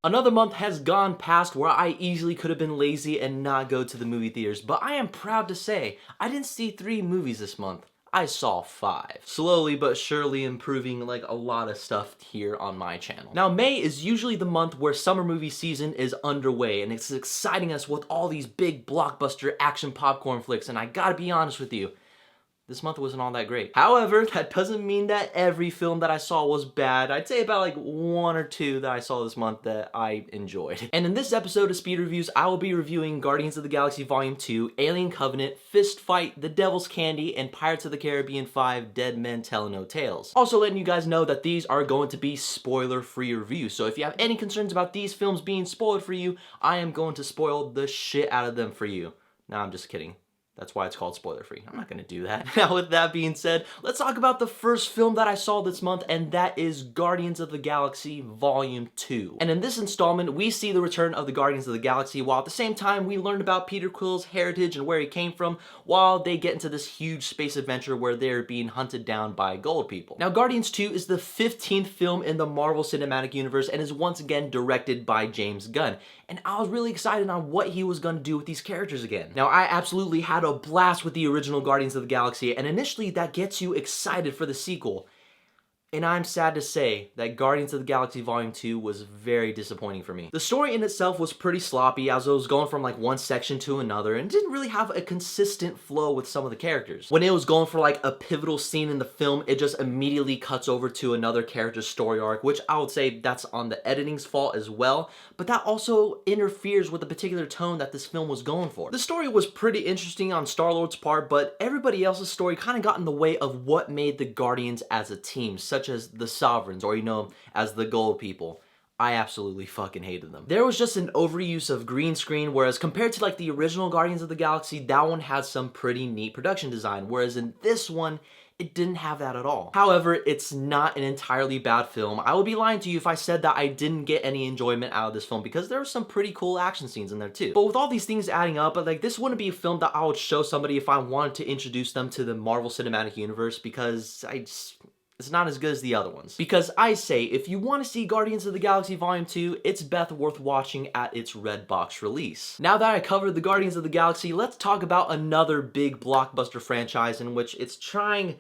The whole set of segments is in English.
Another month has gone past where I easily could have been lazy and not go to the movie theaters, but I am proud to say I didn't see 3 movies this month. I saw 5. Slowly but surely improving like a lot of stuff here on my channel. Now May is usually the month where summer movie season is underway and it's exciting us with all these big blockbuster action popcorn flicks, and I gotta be honest with you, this month wasn't all that great. However, that doesn't mean that every film that I saw was bad. I'd say about like 1 or 2 that I saw this month that I enjoyed. And in this episode of Speed Reviews, I will be reviewing Guardians of the Galaxy Volume 2, Alien Covenant, Fist Fight, The Devil's Candy, and Pirates of the Caribbean 5, Dead Men Tell No Tales. Also letting you guys know that these are going to be spoiler-free reviews, so if you have any concerns about these films being spoiled for you, I am going to spoil the shit out of them for you. No, I'm just kidding. That's why it's called spoiler free. I'm not gonna do that. Now with that being said, let's talk about the first film that I saw this month, and that is Guardians of the Galaxy Volume 2. And in this installment, we see the return of the Guardians of the Galaxy, while at the same time we learned about Peter Quill's heritage and where he came from, while they get into this huge space adventure where they're being hunted down by gold people. Now Guardians 2 is the 15th film in the Marvel Cinematic Universe and is once again directed by James Gunn. And I was really excited on what he was gonna do with these characters again. Now I absolutely had a blast with the original Guardians of the Galaxy, and initially that gets you excited for the sequel. And I'm sad to say that Guardians of the Galaxy Volume 2 was very disappointing for me. The story in itself was pretty sloppy as it was going from like one section to another and didn't really have a consistent flow with some of the characters. When it was going for like a pivotal scene in the film, it just immediately cuts over to another character's story arc, which I would say that's on the editing's fault as well, but that also interferes with the particular tone that this film was going for. The story was pretty interesting on Star-Lord's part, but everybody else's story kind of got in the way of what made the Guardians as a team, such as the Sovereigns, or you know, as the Gold People. I absolutely fucking hated them. There was just an overuse of green screen, whereas compared to like the original Guardians of the Galaxy, that one had some pretty neat production design, whereas in this one, it didn't have that at all. However, it's not an entirely bad film. I would be lying to you if I said that I didn't get any enjoyment out of this film, because there were some pretty cool action scenes in there too. But with all these things adding up, like this wouldn't be a film that I would show somebody if I wanted to introduce them to the Marvel Cinematic Universe, because it's not as good as the other ones. Because I say, if you want to see Guardians of the Galaxy Volume 2, it's best worth watching at its Redbox release. Now that I covered the Guardians of the Galaxy, let's talk about another big blockbuster franchise in which it's trying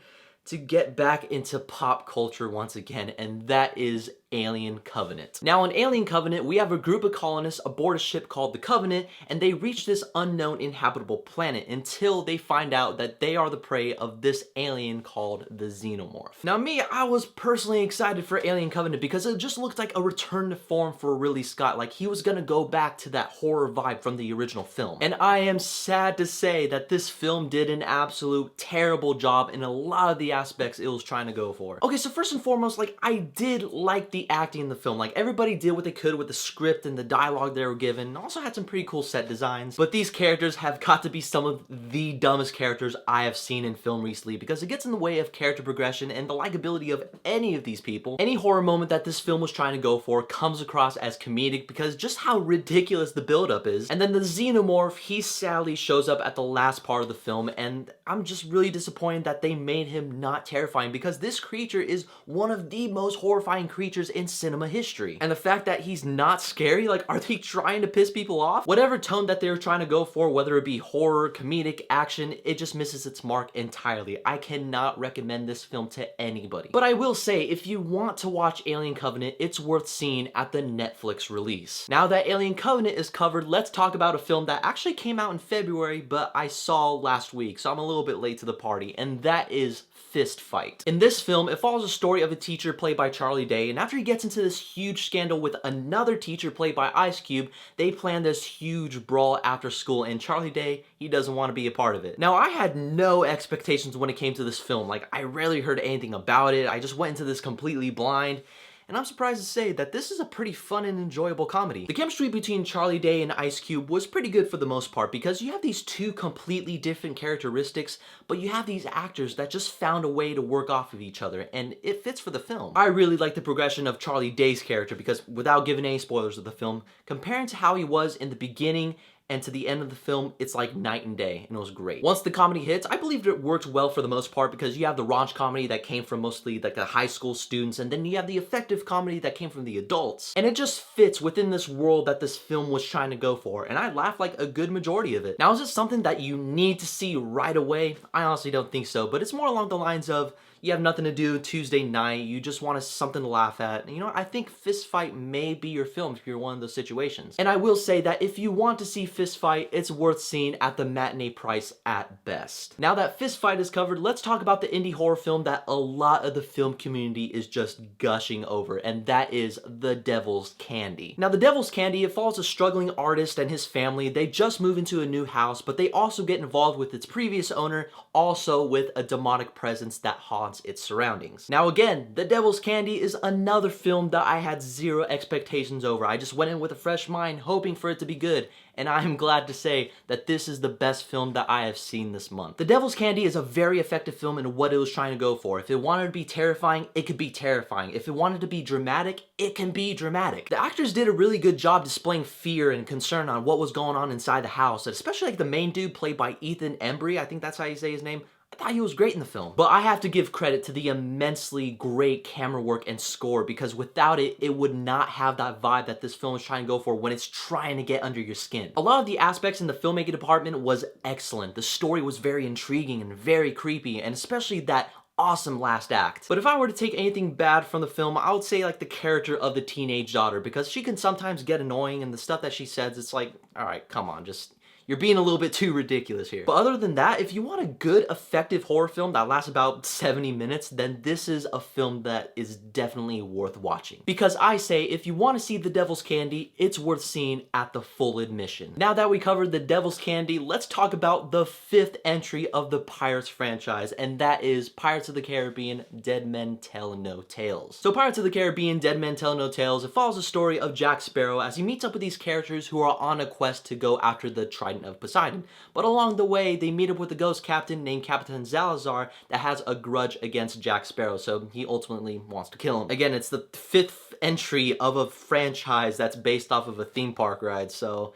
to get back into pop culture once again, and that is Alien Covenant. Now in Alien Covenant, we have a group of colonists aboard a ship called the Covenant, and they reach this unknown inhabitable planet until they find out that they are the prey of this alien called the Xenomorph. Now me, I was personally excited for Alien Covenant because it just looked like a return to form for Ridley Scott, like he was gonna go back to that horror vibe from the original film. And I am sad to say that this film did an absolute terrible job in a lot of the aspects it was trying to go for. Okay, so first and foremost, like I did like the acting in the film. Like everybody did what they could with the script and the dialogue they were given, and also had some pretty cool set designs. But these characters have got to be some of the dumbest characters I have seen in film recently, because it gets in the way of character progression and the likability of any of these people. Any horror moment that this film was trying to go for comes across as comedic because just how ridiculous the buildup is. And then the Xenomorph, he sadly shows up at the last part of the film, and I'm just really disappointed that they made him not terrifying, because this creature is one of the most horrifying creatures in cinema history. And the fact that he's not scary, like, are they trying to piss people off? Whatever tone that they're trying to go for, whether it be horror, comedic, action, it just misses its mark entirely. I cannot recommend this film to anybody. But I will say, if you want to watch Alien Covenant, it's worth seeing at the Netflix release. Now that Alien Covenant is covered, let's talk about a film that actually came out in February, but I saw last week, so I'm a little bit late to the party, and that is Fist Fight. In this film, it follows a story of a teacher played by Charlie Day, and after he gets into this huge scandal with another teacher played by Ice Cube, they plan this huge brawl after school, and Charlie Day, he doesn't want to be a part of it. Now, I had no expectations when it came to this film. Like, I rarely heard anything about it. I just went into this completely blind. And I'm surprised to say that this is a pretty fun and enjoyable comedy. The chemistry between Charlie Day and Ice Cube was pretty good for the most part, because you have these two completely different characteristics, but you have these actors that just found a way to work off of each other, and it fits for the film. I really like the progression of Charlie Day's character, because without giving any spoilers of the film, comparing to how he was in the beginning and to the end of the film, it's like night and day, and it was great. Once the comedy hits, I believe it worked well for the most part because you have the raunch comedy that came from mostly like the high school students, and then you have the effective comedy that came from the adults. And it just fits within this world that this film was trying to go for, and I laughed like a good majority of it. Now, is it something that you need to see right away? I honestly don't think so, but it's more along the lines of you have nothing to do Tuesday night, you just want something to laugh at. You know, I think Fist Fight may be your film if you're one of those situations. And I will say that if you want to see Fist Fight, it's worth seeing at the matinee price at best. Now that Fist Fight is covered, let's talk about the indie horror film that a lot of the film community is just gushing over, and that is The Devil's Candy. Now, The Devil's Candy, it follows a struggling artist and his family. They just move into a new house, but they also get involved with its previous owner, also with a demonic presence that haunts its surroundings. Now again, The Devil's Candy is another film that I had zero expectations over. I just went in with a fresh mind, hoping for it to be good, and I am glad to say that this is the best film that I have seen this month. The Devil's Candy is a very effective film in what it was trying to go for. If it wanted to be terrifying, it could be terrifying. If it wanted to be dramatic, it can be dramatic. The actors did a really good job displaying fear and concern on what was going on inside the house, especially like the main dude played by Ethan Embry, I think that's how you say his name. I thought he was great in the film. But I have to give credit to the immensely great camera work and score, because without it, it would not have that vibe that this film is trying to go for when it's trying to get under your skin. A lot of the aspects in the filmmaking department was excellent. The story was very intriguing and very creepy, and especially that awesome last act. But if I were to take anything bad from the film, I would say like the character of the teenage daughter, because she can sometimes get annoying, and the stuff that she says, it's like, all right, come on, just you're being a little bit too ridiculous here. But other than that, if you want a good, effective horror film that lasts about 70 minutes, then this is a film that is definitely worth watching. Because I say, if you want to see The Devil's Candy, it's worth seeing at the full admission. Now that we covered The Devil's Candy, let's talk about the 5th entry of the Pirates franchise, and that is Pirates of the Caribbean: Dead Men Tell No Tales. So Pirates of the Caribbean: Dead Men Tell No Tales, it follows the story of Jack Sparrow as he meets up with these characters who are on a quest to go after the Trident of Poseidon. But along the way, they meet up with a ghost captain named Captain Salazar that has a grudge against Jack Sparrow, so he ultimately wants to kill him. Again, it's the 5th entry of a franchise that's based off of a theme park ride, so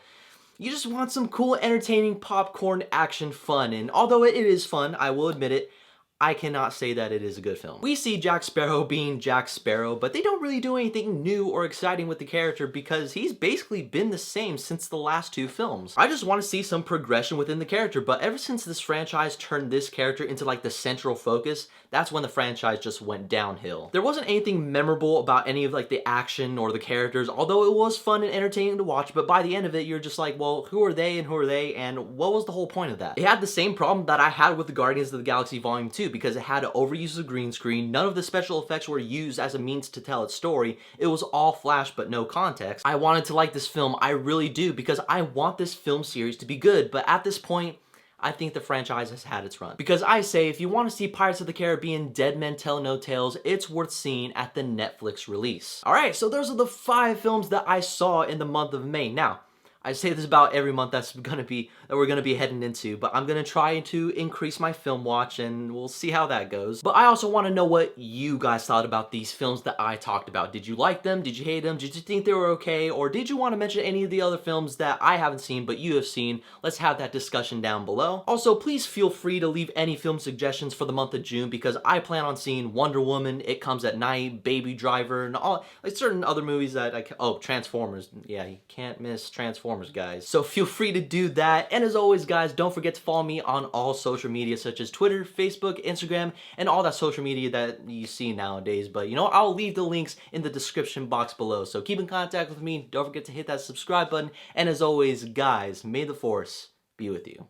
you just want some cool, entertaining popcorn action fun, and although it is fun, I will admit it, I cannot say that it is a good film. We see Jack Sparrow being Jack Sparrow, but they don't really do anything new or exciting with the character because he's basically been the same since the last 2 films. I just want to see some progression within the character, but ever since this franchise turned this character into like the central focus, that's when the franchise just went downhill. There wasn't anything memorable about any of like the action or the characters, although it was fun and entertaining to watch, but by the end of it, you're just like, well, who are they and who are they, and what was the whole point of that? It had the same problem that I had with the Guardians of the Galaxy Volume 2, because it had an overuse of green screen, none of the special effects were used as a means to tell its story, it was all flash but no context. I wanted to like this film, I really do, because I want this film series to be good, but at this point, I think the franchise has had its run. Because I say, if you want to see Pirates of the Caribbean: Dead Men Tell No Tales, it's worth seeing at the Netflix release. Alright, so those are the 5 films that I saw in the month of May. Now, I say this about every month that we're gonna be heading into, but I'm gonna try to increase my film watch and we'll see how that goes. But I also want to know what you guys thought about these films that I talked about. Did you like them? Did you hate them? Did you think they were okay? Or did you want to mention any of the other films that I haven't seen but you have seen? Let's have that discussion down below. Also, please feel free to leave any film suggestions for the month of June, because I plan on seeing Wonder Woman, It Comes at Night, Baby Driver, and all like certain other movies that Transformers. Yeah, you can't miss Transformers, guys. So feel free to do that. And as always, guys, don't forget to follow me on all social media such as Twitter, Facebook, Instagram, and all that social media that you see nowadays. But you know, I'll leave the links in the description box below. So keep in contact with me. Don't forget to hit that subscribe button. And as always, guys, may the Force be with you.